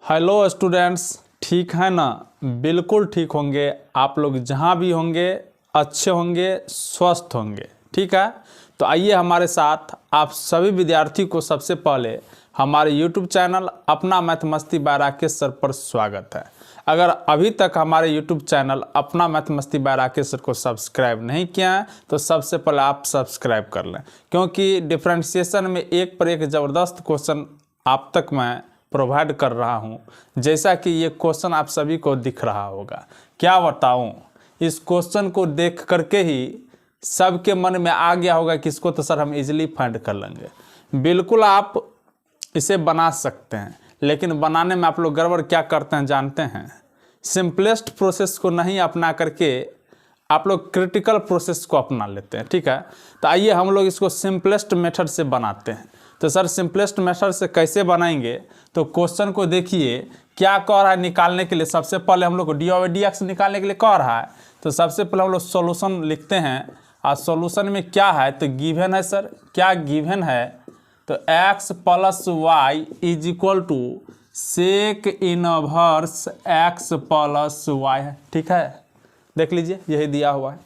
Hello students, ठीक है ना। बिल्कुल ठीक होंगे आप लोग, जहाँ भी होंगे अच्छे होंगे, स्वस्थ होंगे। ठीक है, तो आइए हमारे साथ। आप सभी विद्यार्थी को सबसे पहले हमारे YouTube चैनल अपना मैथ मस्ती बाय राकेश सर पर स्वागत है। अगर अभी तक हमारे YouTube चैनल अपना मैथ मस्ती बाय राकेश सर को सब्सक्राइब नहीं किया है तो सबसे पहले आप सब्सक्राइब कर लें, क्योंकि डिफरेंशिएशन में एक पर एक ज़बरदस्त क्वेश्चन आप तक मैं प्रोवाइड कर रहा हूं। जैसा कि ये क्वेश्चन आप सभी को दिख रहा होगा, क्या बताऊं, इस क्वेश्चन को देख करके ही सबके मन में आ गया होगा कि इसको तो सर हम इजीली फाइंड कर लेंगे। बिल्कुल आप इसे बना सकते हैं, लेकिन बनाने में आप लोग गड़बड़ क्या करते हैं जानते हैं? सिंपलेस्ट प्रोसेस को नहीं अपना करके आप लोग क्रिटिकल प्रोसेस को अपना लेते हैं। ठीक है, तो आइए हम लोग इसको सिंपलेस्ट मेथड से बनाते हैं। तो सर सिंपलेस्ट मेथड से कैसे बनाएंगे? तो क्वेश्चन को देखिए क्या कह रहा है निकालने के लिए। सबसे पहले हम लोग को डी ओवर डी एक्स निकालने के लिए कह रहा है, तो सबसे पहले हम लोग सॉल्यूशन लिखते हैं। और सॉल्यूशन में क्या है, तो गिवन है सर, क्या गिवन है, तो x plus y is equal to sec inverse x plus y है। ठीक है, देख लीजिए यही दिया हुआ है।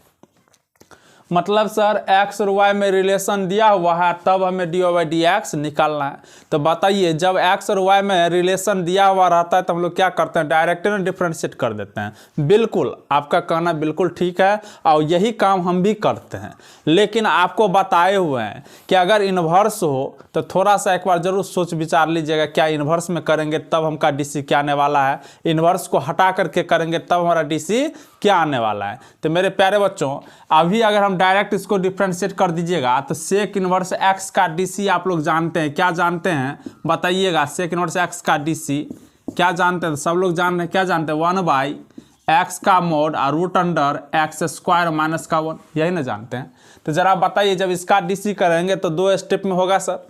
मतलब सर x और y में रिलेशन दिया हुआ है, तब हमें डी ओवर डी एक्स निकालना है। तो बताइए, जब x और y में रिलेशन दिया हुआ रहता है तो हम लोग क्या करते हैं, डायरेक्ट में डिफरेंशिएट कर देते हैं। बिल्कुल आपका कहना बिल्कुल ठीक है, और यही काम हम भी करते हैं। लेकिन आपको बताए हुए हैं कि अगर इन्वर्स हो तो थोड़ा सा एक बार जरूर सोच विचार लीजिएगा, क्या इन्वर्स में करेंगे तब हमका डीसी क्या आने वाला है, इन्वर्स को हटा करके करेंगे तब हमारा डीसी क्या आने वाला है। तो मेरे प्यारे बच्चों, अभी अगर हम डायरेक्ट इसको डिफरेंशिएट कर दीजिएगा तो सेक इनवर्स एक्स का डीसी आप लोग जानते हैं, क्या जानते हैं बताइएगा? सेक इनवर्स एक्स का डीसी क्या जानते हैं? सब लोग जान रहे हैं, क्या जानते हैं? 1/x का मोड और root under x square minus का 1, यही ना जानते हैं? तो जरा बताइए, जब इसका डीसी करेंगे तो दो स्टेप में होगा सर।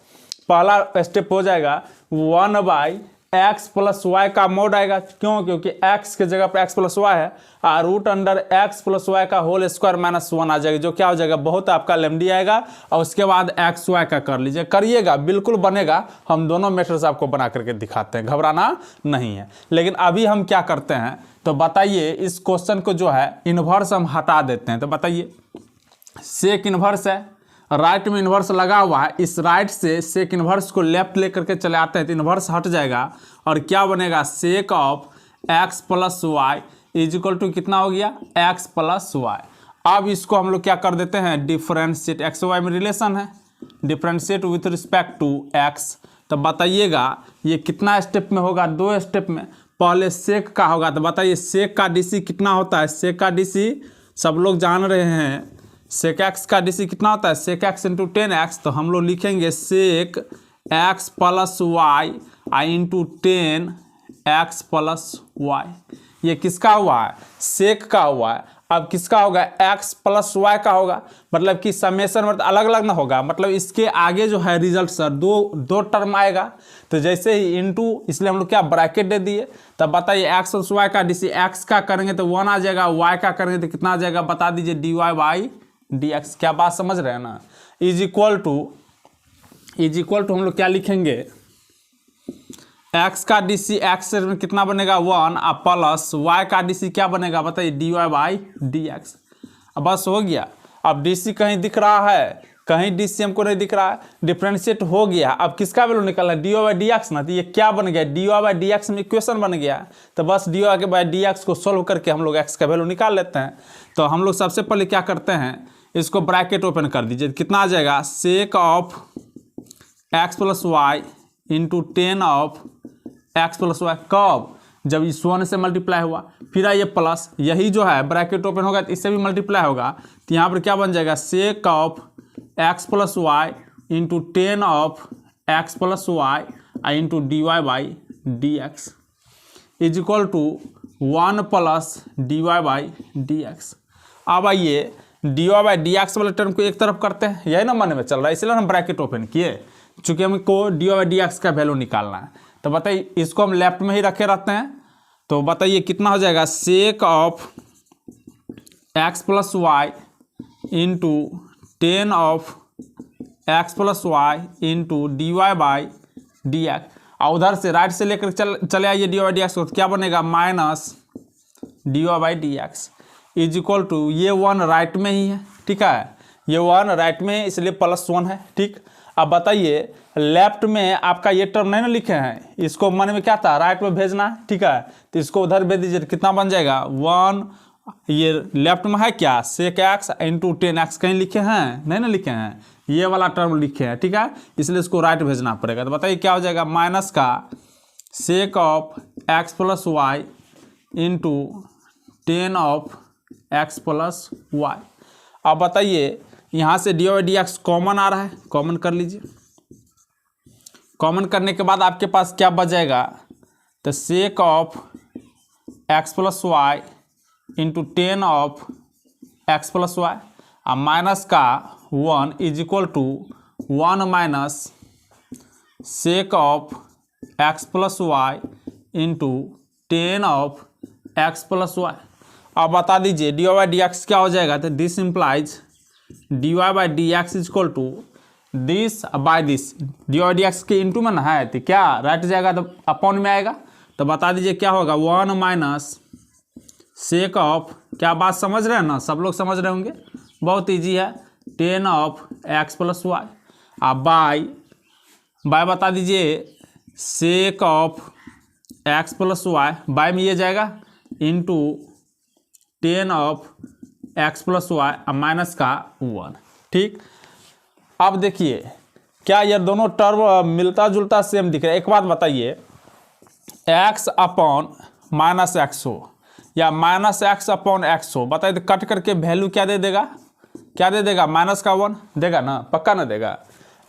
पहला स्टेप हो जाएगा 1/x प्लस वाई का मोड आएगा, क्यों? क्योंकि x के जगह पर x प्लस वाई है, और root under x plus y का होल स्क्वायर माइनस 1 आ जाएगा, जो क्या हो जाएगा, बहुत आपका लेमडी आएगा। और उसके बाद एक्स वाई का कर लीजिए, करिएगा बिल्कुल बनेगा। हम दोनों मेथड्स आपको बना करके दिखाते हैं, घबराना नहीं है। लेकिन अभी हम क्या करते हैं, तो बताइए इस क्वेश्चन को जो है इन्वर्स हम हटा देते हैं। तो बताइए, सेक इन्वर्स है, राइट में इन्वर्स लगा हुआ है, इस राइट से सेक इन्वर्स को लेफ्ट लेकर के चले आते हैं तो इन्वर्स हट जाएगा और क्या बनेगा, sec of x plus y is equal to कितना हो गया, x प्लस वाई। अब इसको हम लोग क्या कर देते हैं, डिफरेंशिएट, x वाई में रिलेशन है, differentiate with respect to x। तो बताइएगा ये कितना स्टेप में होगा, दो स्टेप में। पहले सेक का होगा, तो बताइए सेक का डीसी कितना होता है? सेक का डीसी सब लोग जान रहे हैं, सेक एक्स का डीसी कितना होता है, सेक एक्स इंटू 10x। तो हम लोग लिखेंगे sec x plus y into 10x plus y. ये किसका हुआ है, सेक का हुआ है। अब किसका होगा, x प्लस वाई का होगा, मतलब कि समेशन मतलब अलग अलग ना होगा, मतलब इसके आगे जो है रिजल्ट सर दो टर्म आएगा। तो जैसे ही इंटू, इसलिए हम लोग क्या ब्रैकेट दे दिए। तब बताइए x प्लस वाई का डीसी, x का करेंगे तो 1 आ जाएगा, y का करेंगे तो कितना आ जाएगा, बता दीजिए, dy बाई डी एक्स। क्या बात समझ रहे हैं ना? इज इक्वल टू हम लोग क्या लिखेंगे, x का डीसी एक्स में कितना बनेगा 1, और प्लस y का डीसी क्या बनेगा बताइए, dy बाई डी एक्स। अब बस हो गया। अब डीसी कहीं दिख रहा है, कहीं डीसी हमको नहीं दिख रहा है, डिफरेंशिएट हो गया। अब किसका वैल्यू निकलना है, डी बाई डी एक्स ना। तो ये क्या बन गया, डी बाई डी एक्स में इक्वेशन बन गया। तो बस डी बाई डी एक्स को सोल्व करके हम लोग एक्स का वैल्यू निकाल लेते हैं। तो हम लोग सबसे पहले क्या करते हैं, इसको ब्रैकेट ओपन कर दीजिए, कितना आ जाएगा, sec of x plus y into 10 of x plus y. कब, जब इस 1 से मल्टीप्लाई हुआ, फिर ये प्लस, यही जो है ब्रैकेट ओपन होगा तो इससे भी मल्टीप्लाई होगा, तो यहाँ पर क्या बन जाएगा, sec of x plus y into 10 of x plus y into d y by d x is equal to 1 plus d y by d x. अब आइए d y by d x वाले टर्म को एक तरफ करते हैं, यही ना मन में चल रहा है, इसलिए हम ब्रैकेट ओपन किए, चूंकि हमको d y by d x का वैल्यू निकालना है। तो बताइए इसको हम लेफ्ट में ही रखे रहते हैं, तो बताइए कितना हो जाएगा, sec of x plus y into 10 of x plus y into d y by d x. और उधर से राइट से लेकर चले आइए डी वाई डी एक्स को, तो क्या बनेगा minus d y by d x is equal to, ये 1 राइट में ही है, ठीक है, ये 1 राइट में है इसलिए +1 है, ठीक। अब बताइए लेफ्ट में आपका ये टर्म नहीं ना लिखे हैं, इसको मन में क्या था राइट में भेजना है, ठीक है, तो इसको उधर भेज दीजिए, कितना बन जाएगा 1, ये लेफ्ट में है क्या sec x इंटू 10x, कहीं लिखे हैं नहीं ना लिखे हैं, ये वाला टर्म लिखे हैं, ठीक है, इसलिए इसको राइट भेजना पड़ेगा। तो बताइए क्या हो जाएगा माइनस का sec of x plus y into 10 of x plus y. अब बताइए यहाँ से d y d x common आ रहा है, कॉमन कर लीजिए, कॉमन करने के बाद आपके पास क्या बचेगा, तो sec of x plus y into 10 of x plus y, और माइनस का 1 is equal to 1 minus sec of x plus y into 10 of x plus y. अब बता दीजिए डी वाई डी एक्स क्या हो जाएगा, तो this implies d y by d x is equal to this by this, d y d x के into में ना है तो क्या राइट जाएगा तो अपॉन में आएगा, तो बता दीजिए क्या होगा 1 माइनस sec ऑफ, क्या बात समझ रहे हैं ना, सब लोग समझ रहे होंगे, बहुत इजी है, 10 ऑफ x प्लस वाई, अब बाय बता दीजिए sec of x plus y, by में ये जाएगा into 10 of x plus y, अब माइनस का 1, ठीक। अब देखिए क्या ये दोनों टर्म मिलता जुलता सेम दिख रहा है। एक बात बताइए x अपॉन माइनस एक्स हो या माइनस एक्स अपॉन एक्स हो, बताइए तो कट करके वैल्यू क्या दे देगा, क्या दे देगा माइनस का 1 देगा ना, पक्का ना देगा,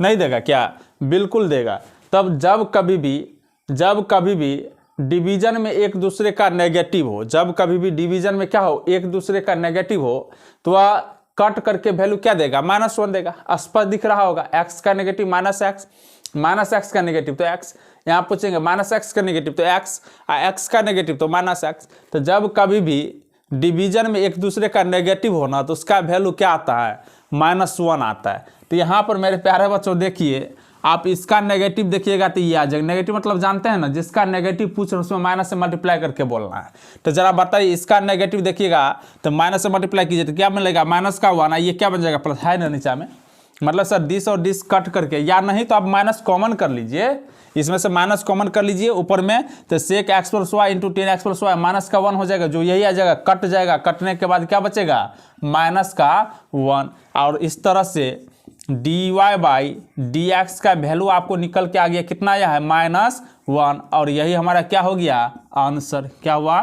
नहीं देगा क्या, बिल्कुल देगा। तब जब कभी भी डिवीजन में एक दूसरे का नेगेटिव हो, जब कभी भी डिवीजन में क्या हो एक दूसरे का नेगेटिव हो, तो वह कट करके वैल्यू क्या देगा -1 देगा, स्पष्ट दिख रहा होगा, x का नेगेटिव माइनस एक्स का नेगेटिव तो x, यहाँ पूछेंगे माइनस एक्स का नेगेटिव तो x का नेगेटिव तो माइनस एक्स। तो जब कभी भी डिवीजन में एक दूसरे का नेगेटिव हो ना, तो उसका वैल्यू क्या आता है -1 आता है। तो यहाँ पर मेरे प्यारे बच्चों देखिए, आप इसका नेगेटिव देखिएगा तो ये आ जाएगा, नेगेटिव मतलब जानते हैं ना, जिसका नेगेटिव पूछ रहे हैं उसमें माइनस से मल्टीप्लाई करके बोलना है। तो जरा बताइए इसका नेगेटिव देखिएगा तो माइनस से मल्टीप्लाई कीजिए तो क्या मिलेगा माइनस का 1, ये क्या बन जाएगा प्लस है ना नीचे में, मतलब सर डिस और डिस कट करके, या नहीं तो आप माइनस कॉमन कर लीजिए, इसमें से माइनस कॉमन कर लीजिए ऊपर में, तो sec x plus y into 10x plus y minus का 1 हो जाएगा, जो यही आ जाएगा, कट जाएगा, कटने के बाद क्या बचेगा माइनस का 1। और इस तरह से dy बाई डी एक्स का वैल्यू आपको निकल के आ गया, कितना आया है -1, और यही हमारा क्या हो गया आंसर, क्या हुआ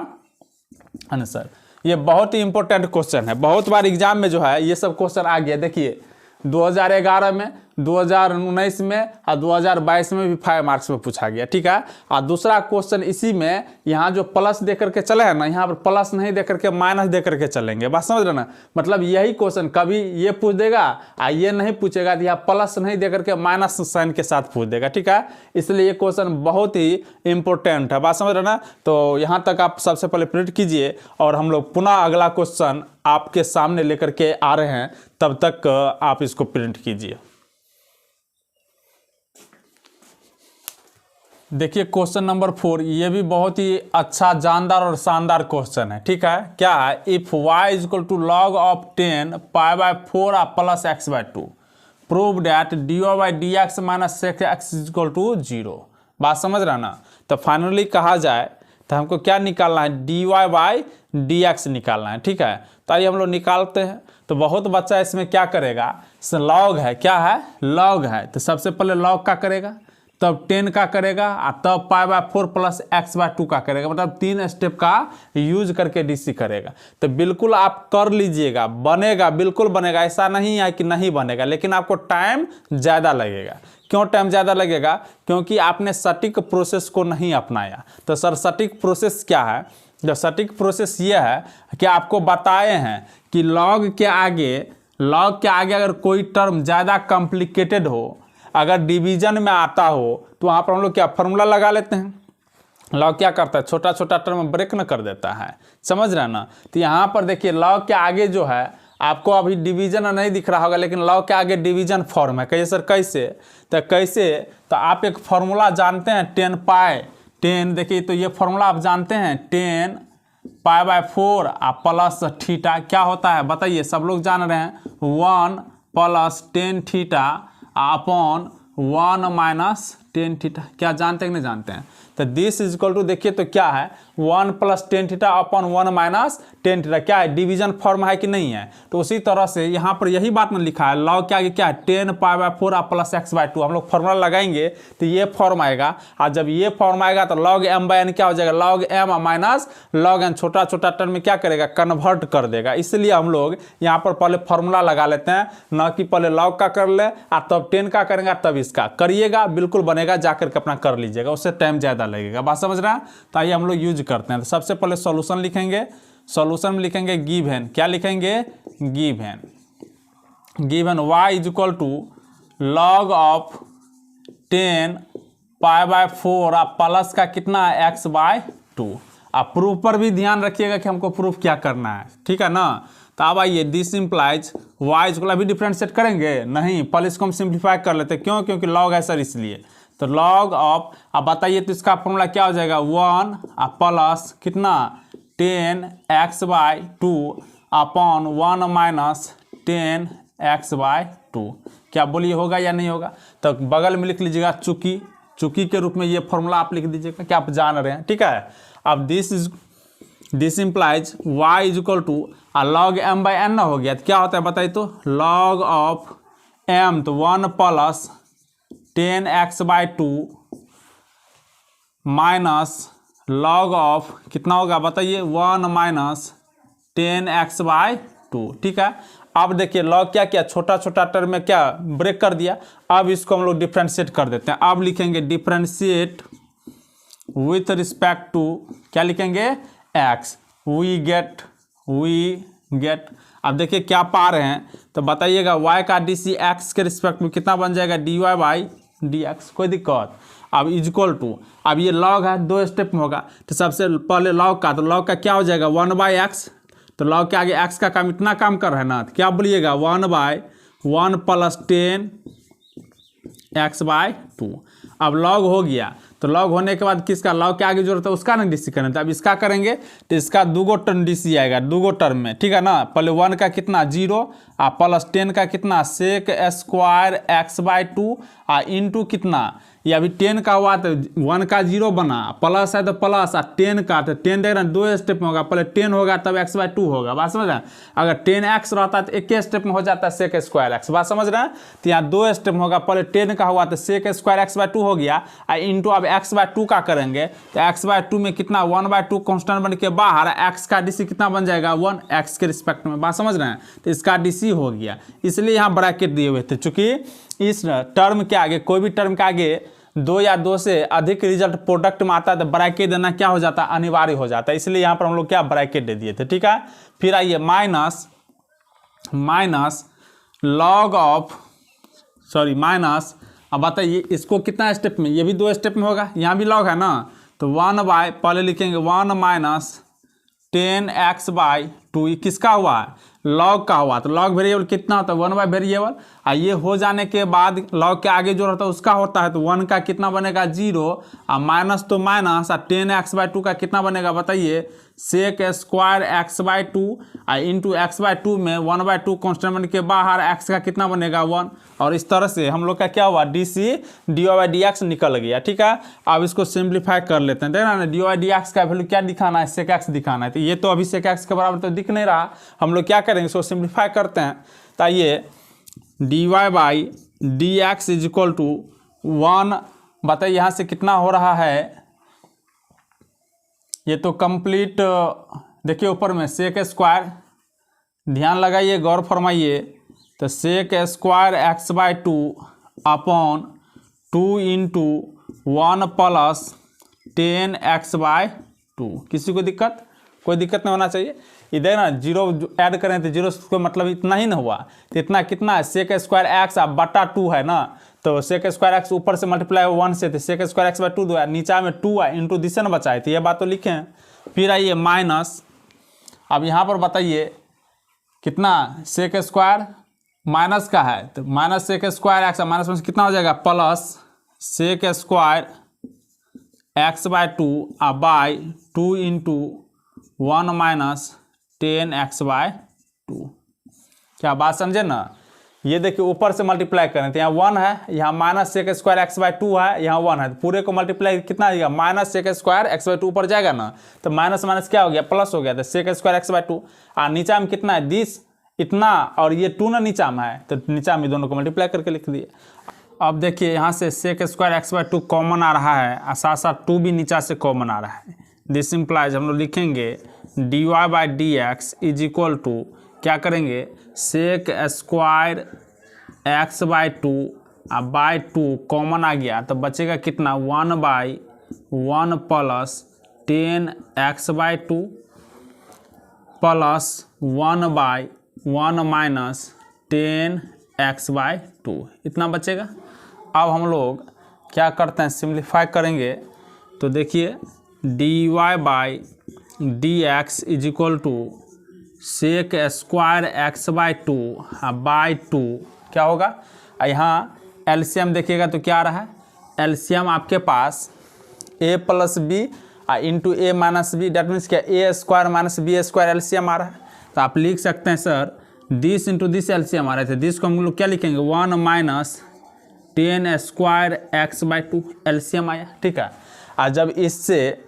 आंसर। ये बहुत ही इंपॉर्टेंट क्वेश्चन है, बहुत बार एग्जाम में जो है ये सब क्वेश्चन आ गया। देखिए 2011 में, 2019 में और 2022 में भी 5 मार्क्स में पूछा गया, ठीक है। और दूसरा क्वेश्चन इसी में, यहाँ जो प्लस दे करके चले हैं ना, यहाँ पर प्लस नहीं दे करके माइनस दे करके चलेंगे, बात समझ रहे ना, मतलब यही क्वेश्चन कभी ये पूछ देगा और ये नहीं पूछेगा, तो यहाँ प्लस नहीं दे करके माइनस साइन के साथ पूछ देगा, ठीक है। इसलिए ये क्वेश्चन बहुत ही इंपॉर्टेंट है, बात समझ रहे ना। तो यहाँ तक आप सबसे पहले प्रिंट कीजिए और हम लोग पुनः अगला क्वेश्चन आपके सामने लेकर के आ रहे हैं, तब तक आप इसको प्रिंट कीजिए। देखिए क्वेश्चन नंबर 4, ये भी बहुत ही अच्छा जानदार और शानदार क्वेश्चन है, ठीक है। क्या है, if y is equal to log of 10 π/4 plus x/2 prove that dy by d x minus sec x is equal to 0। बात समझ रहा ना। तो फाइनली कहा जाए तो हमको क्या निकालना है, dy बाई डी एक्स निकालना है, ठीक है। तो आइए हम लोग निकालते हैं। तो बहुत बच्चा इसमें क्या करेगा, लॉग है, क्या है लॉग है, तो सबसे पहले लॉग का करेगा, तब 10 का करेगा और तब π/4 प्लस x/2 का करेगा, मतलब 3 स्टेप का यूज करके डीसी करेगा। तो बिल्कुल आप कर लीजिएगा, बनेगा, बिल्कुल बनेगा, ऐसा नहीं है कि नहीं बनेगा, लेकिन आपको टाइम ज़्यादा लगेगा। क्यों टाइम ज़्यादा लगेगा, क्योंकि आपने सटीक प्रोसेस को नहीं अपनाया। तो सर सटीक प्रोसेस क्या है, जो सटीक प्रोसेस ये है कि आपको बताए हैं कि लॉग के आगे अगर कोई टर्म ज़्यादा कॉम्प्लिकेटेड हो, अगर डिवीजन में आता हो, तो वहाँ पर हम लोग क्या फार्मूला लगा लेते हैं। लॉग क्या करता है, छोटा छोटा टर्म ब्रेक न कर देता है, समझ रहे हैं ना। तो यहाँ पर देखिए लॉग के आगे जो है आपको अभी डिवीजन नहीं दिख रहा होगा, लेकिन लॉग के आगे डिवीजन फॉर्म है। कहिए सर कैसे? तो आप एक फॉर्मूला जानते हैं 10 पाई 10, देखिए तो ये फॉर्मूला आप जानते हैं 10 पाई/4 प्लस थीटा क्या होता है बताइए, सब लोग जान रहे हैं 1 + 10 थीटा अपॉन 1 - 10 थीटा। क्या जानते हैं कि नहीं जानते हैं? तो दिस इज इक्वल टू, देखिए तो क्या है 1 + 10 थीटा अपॉन 1 - 10 थीटा। क्या है? डिवीजन फॉर्म है कि नहीं है? तो उसी तरह से यहाँ पर यही बात में लिखा है, लॉग के आगे क्या है 10 पाई/4 प्लस x/2। हम लोग फॉर्मूला लगाएंगे तो ये फॉर्म आएगा, और जब ये फॉर्म आएगा तो log m/n क्या हो जाएगा, log m minus log n, छोटा छोटा टर्म में क्या करेगा, कन्वर्ट कर देगा। इसलिए हम लोग यहाँ पर पहले फॉर्मूला लगा लेते हैं, न कि पहले log का कर ले और तब 10 का करेंगे तब इसका करिएगा, बिल्कुल बनेगा, जाकर के अपना कर लीजिएगा, उससे टाइम ज़्यादा लगेगा। बात समझ रहे हैं? तो आइए हम लोग यूज करते हैं। तो सबसे पहले सॉल्यूशन लिखेंगे, सॉल्यूशन में लिखेंगे गिवन, क्या लिखेंगे, given y is equal to log of 10 पाई/4 प्लस का कितना है x/2। आप प्रूफ पर भी ध्यान रखिएगा कि हमको प्रूफ क्या करना है, ठीक है ना। तो अब आइए दिस इम्प्लाइज y इज, अभी डिफरेंशिएट करेंगे नहीं, पहले इसको हम सिंप्लीफाई कर लेते हैं। क्यों? क्योंकि log है सर इसलिए। तो log ऑफ, अब बताइए तो इसका फॉर्मूला क्या हो जाएगा 1 प्लस कितना 10x/2 अपॉन 1 - 10x/2। क्या बोलिए होगा या नहीं होगा? तो बगल में लिख लीजिएगा चूंकि के रूप में ये फॉर्मूला आप लिख दीजिएगा, क्या आप जान रहे हैं, ठीक है। अब this implies y is equal to log m/n हो गया, तो क्या होता है बताइए तो log ऑफ m, तो 1 + 10x/2 माइनस log ऑफ कितना होगा बताइए 1 - 10x/2, ठीक है। अब देखिए log क्या किया, छोटा छोटा टर्म में क्या ब्रेक कर दिया। अब इसको हम लोग डिफ्रेंशिएट कर देते हैं। अब लिखेंगे डिफ्रेंशिएट विथ रिस्पेक्ट टू, क्या लिखेंगे x, वी गेट। अब देखिए क्या पा रहे हैं तो बताइएगा y का dc x के रिस्पेक्ट में कितना बन जाएगा dy/dx, कोई दिक्कत। अब इज इक्वल टू, अब ये log है, 2 स्टेप में होगा, तो सबसे पहले log का, तो log का क्या हो जाएगा 1/x, तो log के आगे x का काम इतना काम कर रहा है ना, तो क्या बोलिएगा 1/1 + 10x/2। अब log हो गया, तो log होने के बाद किसका, log के आगे जो रहता है उसका ना डीसी करना था। अब इसका करेंगे तो इसका 2 टर्म डीसी आएगा, 2 टर्म में, ठीक है ना। पहले 1 का कितना 0 प्लस 10 का कितना sec² x/2 इंटू कितना, ये अभी 10 का हुआ तो 1 का 0 बना, प्लस है तो प्लस, और 10 का तो 10 देख रहे हैं 2 स्टेप में होगा, पहले 10 होगा तब x/2 होगा। बात समझ रहे हैं? अगर 10x रहता है तो एक स्टेप में हो जाता है sec² x। बात समझ रहे हैं? तो यहाँ 2 स्टेप में होगा, पहले 10 का हुआ तो sec² x/2 हो गया, इंटू अब x/2 का करेंगे तो x/2 में कितना 1/2 कॉन्स्टेंट बन के बाहर, x का डीसी कितना बन जाएगा 1, x के रिस्पेक्ट में। बात समझ रहे हैं? तो इसका डीसी हो गया, इसलिए यहाँ ब्रैकेट दिए हुए थे, चूंकि इस टर्म के आगे, कोई भी टर्म के आगे 2 या 2 से अधिक रिजल्ट प्रोडक्ट में आता है तो ब्रैकेट देना क्या हो जाता है, अनिवार्य हो जाता है। इसलिए यहाँ पर हम लोग क्या ब्रैकेट दे दिए थे, ठीक है। फिर आइए माइनस log ऑफ, माइनस, अब बताइए इसको कितना स्टेप में, ये भी 2 स्टेप में होगा, यहाँ भी log है ना, तो 1 पहले लिखेंगे 1 - 10x/2, किसका हुआ है log का हुआ, तो log वेरिएबल कितना होता है 1 वेरिएबल, ये हो जाने के बाद log के आगे जो रहता है उसका होता है, तो 1 का कितना बनेगा 0, और माइनस तो माइनस, और 10x/2 का कितना बनेगा बताइए sec² x/2 इंटू x/2 में 1/2 कॉन्स्टेंट बन के बाहर, x का कितना बनेगा 1, और इस तरह से हम लोग का क्या हुआ dc dy/dx निकल गया, ठीक है। अब इसको सिंप्लीफाई कर लेते हैं, देखना ना dy/dx का वैल्यू क्या दिखाना है, sec x दिखाना है, तो ये तो अभी sec x के बराबर तो दिख नहीं रहा, हम लोग क्या करेंगे इसको सिंप्लीफाई करते हैं। तो ये dy/dx इज इक्वल टू 1, बताइए यहाँ से कितना हो रहा है, ये तो कंप्लीट, देखिए ऊपर में sec², ध्यान लगाइए, गौर फरमाइए, तो sec² x/2 upon 2 into 1 + 10x/2। किसी को दिक्कत, कोई दिक्कत नहीं होना चाहिए। इधर ना 0 ऐड करें तो 0 को मतलब इतना ही ना हुआ, तो इतना कितना है sec² x बटा 2 है ना, तो sec² x ऊपर से मल्टीप्लाई 1 से, तो sec² x/2 दो है, नीचा में 2 है, इंटू दिशा न बचाए, तो ये बात तो लिखें। फिर आइए माइनस, अब यहाँ पर बताइए कितना सेक स्क्वायर माइनस का है तो minus sec square x, minus में कितना हो जाएगा plus sec square x by 2 by 2 into 1 minus 10x by 2। क्या बात समझे ना। ये देखिए ऊपर से मल्टीप्लाई करें तो यहाँ 1 है, यहाँ minus sec square x by 2 है, यहाँ 1 है, तो पूरे को मल्टीप्लाई कितना आएगा minus sec square x by 2 ऊपर जाएगा ना, तो माइनस माइनस क्या हो गया प्लस हो गया, तो सेक स्क्वायर एक्स बाय 2 और नीचा में कितना है 10 इतना, और ये 2 ना नीचा में है तो नीचा में दोनों को मल्टीप्लाई करके लिख दिए। अब देखिए यहाँ से sec square x by 2 common आ रहा है और साथ साथ 2 भी नीचा से कॉमन आ रहा है। दिस इम्प्लाइज हम लोग लिखेंगे d y by d x is equal to क्या करेंगे sec square x by 2 by 2 common आ गया तो बचेगा कितना 1 by 1 plus 10x by 2 plus 1 by 1 minus 10x by 2 इतना बचेगा। अब हम लोग क्या करते हैं सिंप्लीफाई करेंगे तो देखिए d y by d x is equal to sec square x by 2 by 2 क्या होगा, यहाँ एलसीएम देखिएगा तो क्या आ रहा है एलसीएम आपके पास a plus b into a minus b, that means क्या a square minus b square LCM आ रहा है। तो आप लिख सकते हैं sir this into this LCM आ रहे थे, दिस को हम लोग क्या लिखेंगे 1 minus 10 square x by 2 LCM आया, ठीक है। और जब इससे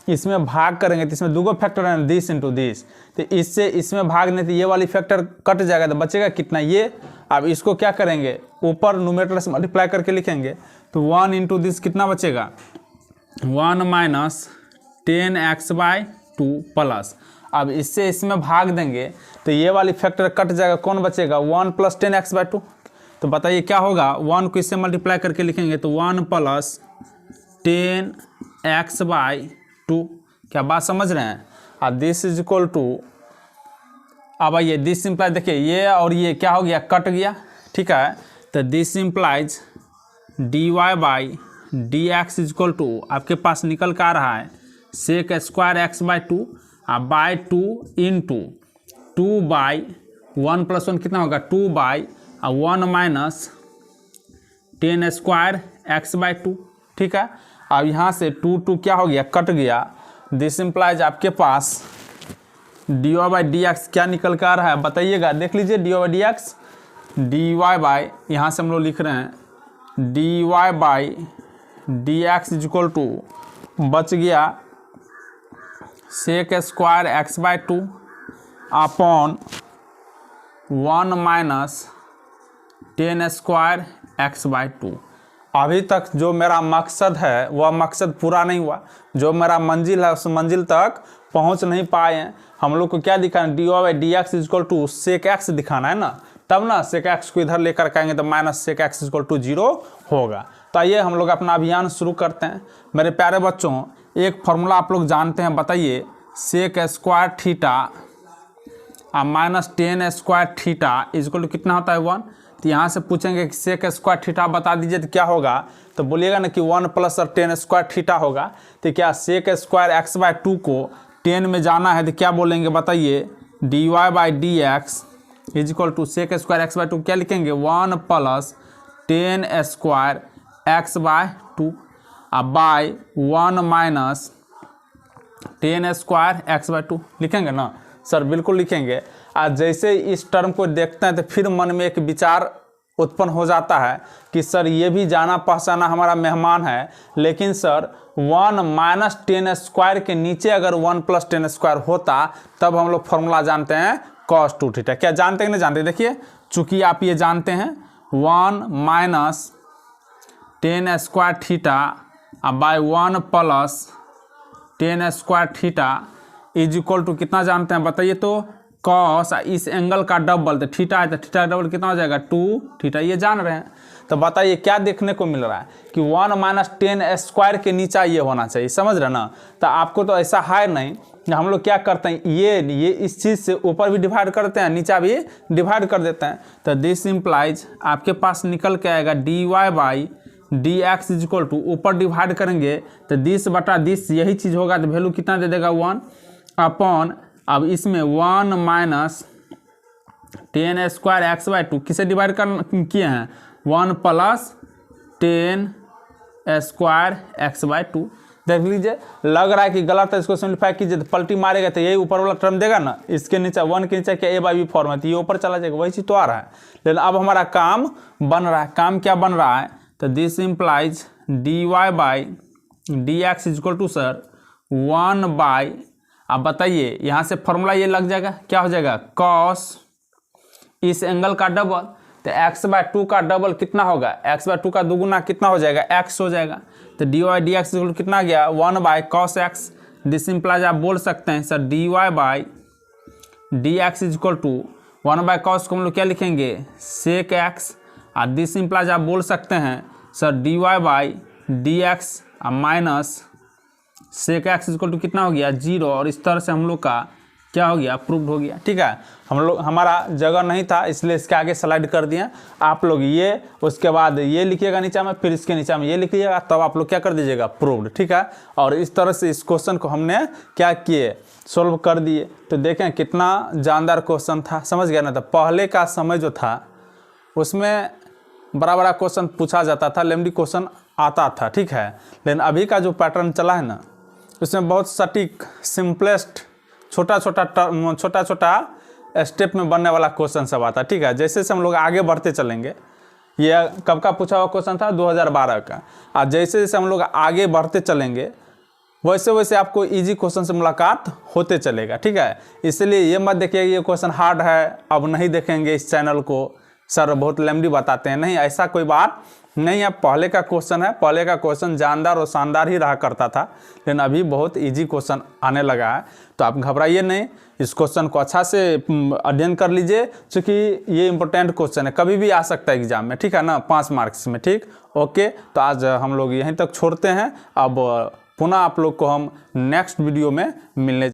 इसमें भाग करेंगे तो इसमें दो फैक्टर है दिस इंटू दिस, तो इससे इसमें भाग नहीं तो ये वाली फैक्टर कट जाएगा तो बचेगा कितना ये। अब इसको क्या करेंगे ऊपर न्यूमरेटर से मल्टीप्लाई करके लिखेंगे तो 1 इंटू दिस कितना बचेगा 1 माइनस 10x बाय 2 प्लस, अब इससे इसमें भाग देंगे तो ये वाली फैक्टर कट जाएगा, कौन बचेगा 1 प्लस 10x बाय 2। तो बताइए क्या होगा 1 को इससे मल्टीप्लाई करके लिखेंगे तो 1 प्लस 10x बाय 2। क्या बात समझ रहे हैं। और दिस इज इक्वल टू अब आइए दिस इम्प्लाइज देखिए ये और ये क्या हो गया कट गया, ठीक है। तो this implies d y by d x is equal to आपके पास निकल कर आ रहा है sec square x by 2 by 2 into 2 by 1 plus 1 कितना होगा 2 by 1 minus 10 square x by 2, ठीक है। अब यहाँ से 2 क्या हो गया कट गया, दिस इम्प्लाइज आपके पास d y by d x क्या निकल कर आ रहा है बताइएगा, देख लीजिए d y by d x d y by यहाँ से हम लोग लिख रहे हैं d y by d x is equal to बच गया sec square x by 2 upon 1 minus 10 square x by 2। अभी तक जो मेरा मकसद है वह मकसद पूरा नहीं हुआ, जो मेरा मंजिल है उस मंजिल तक पहुंच नहीं पाए हैं। हम लोग को क्या दिखाना d y by d x is equal to sec x दिखाना है ना, तब ना सेक एक्स को इधर लेकर आएंगे तो minus sec x is equal to 0 होगा। तो आइए हम लोग अपना अभियान शुरू करते हैं। मेरे प्यारे बच्चों एक फार्मूला आप लोग जानते हैं, बताइए sec square theta minus 10 square theta is equal to कितना होता है 1। तो यहाँ से पूछेंगे कि सेक स्क्वायर थीटा बता दीजिए तो क्या होगा, तो बोलिएगा ना कि 1 प्लस और 10 स्क्वायर थीटा होगा। तो क्या सेक स्क्वायर एक्स बाय 2 को 10 में जाना है तो क्या बोलेंगे बताइए d y by d x is equal to sec square x by 2 क्या लिखेंगे 1 plus 10 square x by 2 by 1 minus 10 square x by 2 लिखेंगे ना सर, बिल्कुल लिखेंगे। आज जैसे इस टर्म को देखते हैं तो फिर मन में एक विचार उत्पन्न हो जाता है कि सर ये भी जाना पहचाना हमारा मेहमान है, लेकिन सर 1 माइनस 10 स्क्वायर के नीचे अगर 1 प्लस 10 स्क्वायर होता तब हम लोग फॉर्मूला जानते हैं कॉस 2 थीटा। क्या जानते हैं कि नहीं जानते, देखिए चूंकि आप ये जानते हैं 1 minus 10 square theta by 1 plus 10 square theta is equal to कितना जानते हैं बताइए, तो कॉस इस एंगल का डबल, तो थीटा है तो थीटा डबल कितना हो जाएगा 2 थीटा, ये जान रहे हैं। तो बताइए क्या देखने को मिल रहा है कि 1 माइनस 10 स्क्वायर के नीचा ये होना चाहिए, समझ रहे ना। तो आपको तो ऐसा है नहीं, हम लोग क्या करते हैं ये इस चीज़ से ऊपर भी डिवाइड करते हैं नीचा भी डिवाइड कर देते हैं। तो दिस इम्प्लाइज आपके पास निकल के आएगा d y by d x is equal to ऊपर डिवाइड करेंगे तो दिस बटा दिस यही चीज़ होगा, तो वैल्यू कितना दे देगा 1 अपॉन अब इसमें 1 माइनस 10 स्क्वायर x/2 किसे डिवाइड किए हैं 1 प्लस 10 स्क्वायर x/2। देख लीजिए लग रहा है कि गलत है, इसको सिंप्लीफाई कीजिए तो पलटी मारेगा तो यही ऊपर वाला टर्म देगा ना, इसके नीचे 1 के नीचे क्या a/b फॉर्म है तो ये ऊपर चला जाएगा, वही चीज तो आ रहा है। लेकिन अब हमारा काम बन रहा है, काम क्या बन रहा है तो this implies dy/dx equal to sir 1/, अब बताइए यहाँ से फॉर्मूला ये लग जाएगा, क्या हो जाएगा cos इस एंगल का डबल, तो x/2 का डबल कितना होगा, x/2 का दुगुना कितना हो जाएगा x हो जाएगा, तो dy/dx इक्वल कितना आ गया 1/cos x। दिस इम्प्लाइज आप बोल सकते हैं sir dy/dx equal to 1/cos को हम लोग क्या लिखेंगे sec x, और दिस इम्प्लाइज आप बोल सकते हैं sir dy/dx minus sec x equal to कितना हो गया 0, और इस तरह से हम लोग का क्या हो गया प्रूव्ड हो गया। ठीक है, हम लोग हमारा जगह नहीं था इसलिए इसके आगे स्लाइड कर दिए, आप लोग ये उसके बाद ये लिखिएगा नीचे में, फिर इसके नीचे में ये लिखिएगा, तब आप लोग क्या कर दीजिएगा प्रूव्ड। ठीक है, और इस तरह से इस क्वेश्चन को हमने क्या किए सोल्व कर दिए। तो देखें कितना जानदार क्वेश्चन था, समझ गया ना। तो पहले का समय जो था उसमें बड़ा बड़ा क्वेश्चन पूछा जाता था, लेमडी क्वेश्चन आता था। ठीक है, लेकिन अभी का जो पैटर्न चला है ना उसमें बहुत सटीक सिंपलेस्ट छोटा छोटा स्टेप में बनने वाला क्वेश्चन सब आता है। ठीक है, जैसे से हम लोग आगे बढ़ते चलेंगे, ये कब का पूछा हुआ क्वेश्चन था 2012 का, और जैसे जैसे हम लोग आगे बढ़ते चलेंगे वैसे वैसे आपको इजी क्वेश्चन से मुलाकात होते चलेगा। ठीक है, इसलिए ये मत देखिए ये क्वेश्चन हार्ड है अब नहीं देखेंगे इस चैनल को, सर बहुत लेमडी बताते हैं, नहीं ऐसा कोई बात नहीं है। पहले का क्वेश्चन है, पहले का क्वेश्चन जानदार और शानदार ही रहा करता था, लेकिन अभी बहुत इजी क्वेश्चन आने लगा है। तो आप घबराइए नहीं, इस क्वेश्चन को अच्छा से अध्ययन कर लीजिए, क्योंकि ये इंपॉर्टेंट क्वेश्चन है, कभी भी आ सकता है एग्जाम में। ठीक है ना, 5 मार्क्स में। ठीक, ओके, तो आज हम लोग यहीं तक छोड़ते हैं, अब पुनः आप लोग को हम नेक्स्ट वीडियो में मिलने